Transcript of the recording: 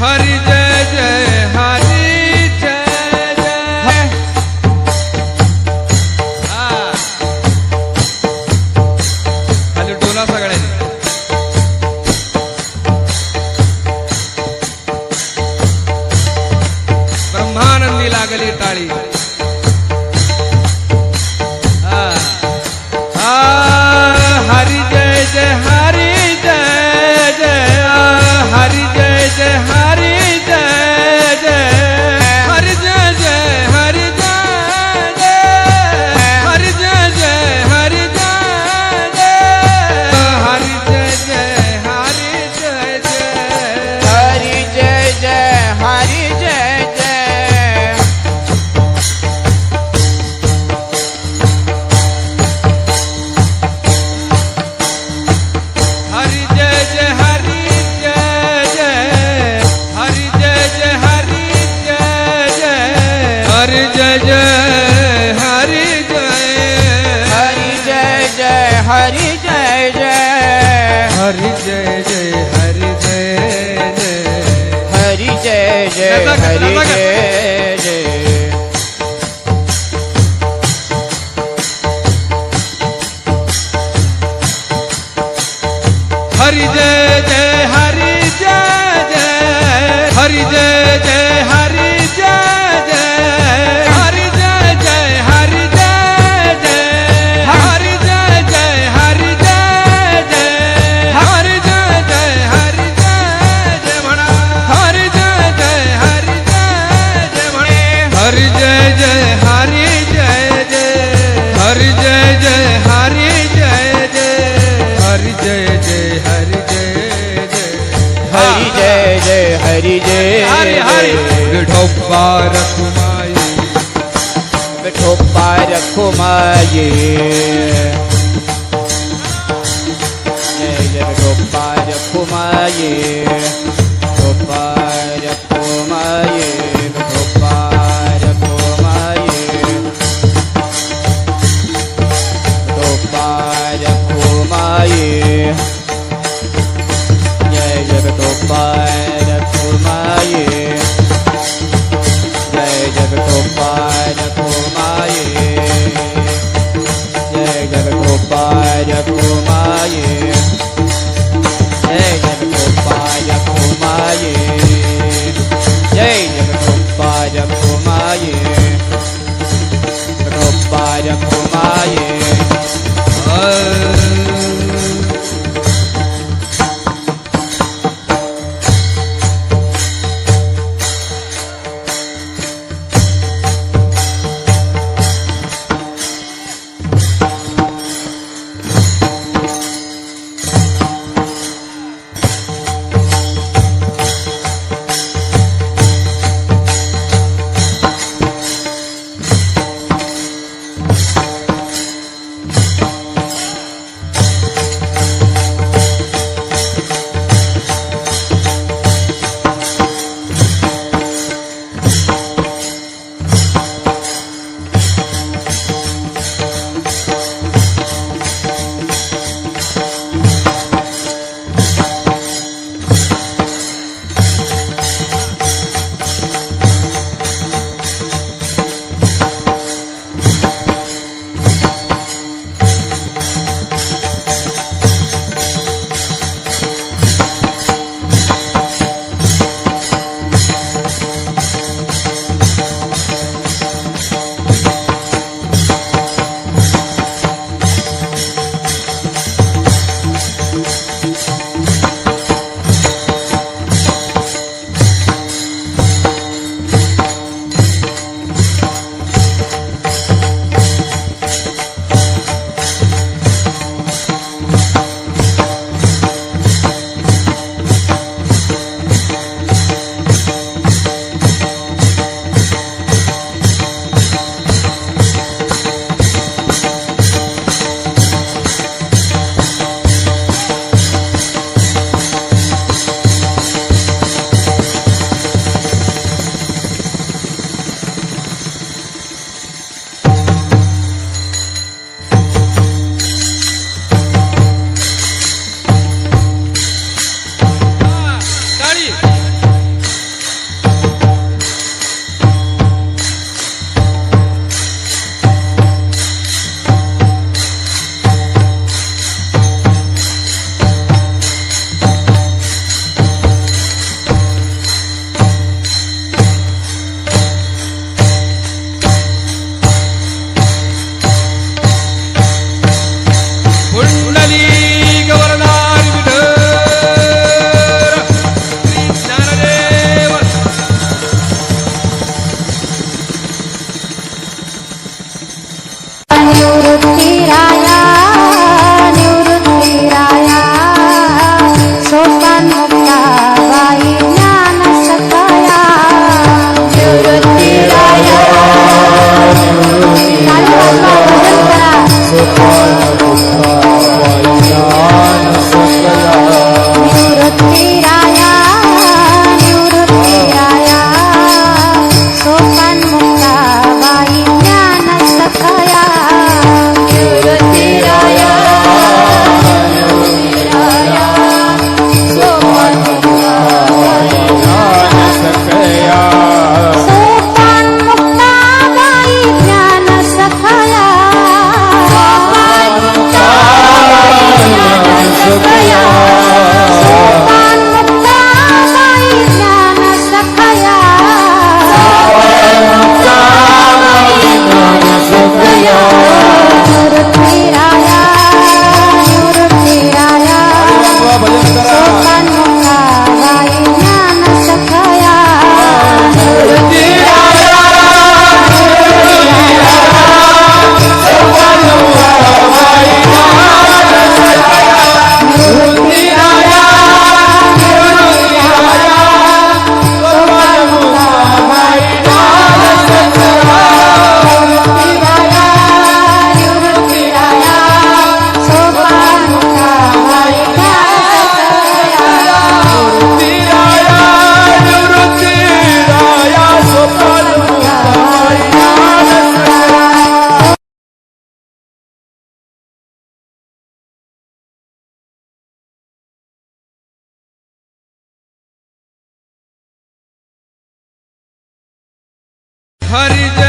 हरी जय जय हरी जय जय। खाली डोला सगळ्यांनी ब्रह्मानंदी लागली टाळी। हरी जय जय हरी जय जय हरी जय जय हरी जय जय हरी जय जय हरी जय जय हरी जय जय हरी जय जय हरी जय जय हरी जय जय हरी जय जय हरी जय जय। हरि जय जय हरि जय जय हरि जय जय हरि जय जय हरि जय जय हरि जय हरी जय जय हरी जय जय। हरि जय जय हरि जय जय हरी जय जय हरी जय जय। हरि जय जय हरि जय जय हरि जय जय हरि जय जय हरि जय जय हरि जय जय हरि जय जय हरि जय जय हरि जय जय हरि जय जय म्हणा हरि जय जय हरि जय जय म्हणे हरि जय जय हरि जय जय हरि जय जय हरि जय जय हरि जय जय हरि जय जय हरी जय जय हरी जय हरि हरि विठोबा रखुमाई विठोबा रखुमाई जय जय विठोबा रखुमाई विठोबा रखुमाई विठोबा रखुमाई विठोबा रखुमाई जय जय विठोबा रखुमाई जय जय विठोबा रखुमाई जय जय विठोबा रखुमाई जय जय विठोबा रखुमाई। हरि जय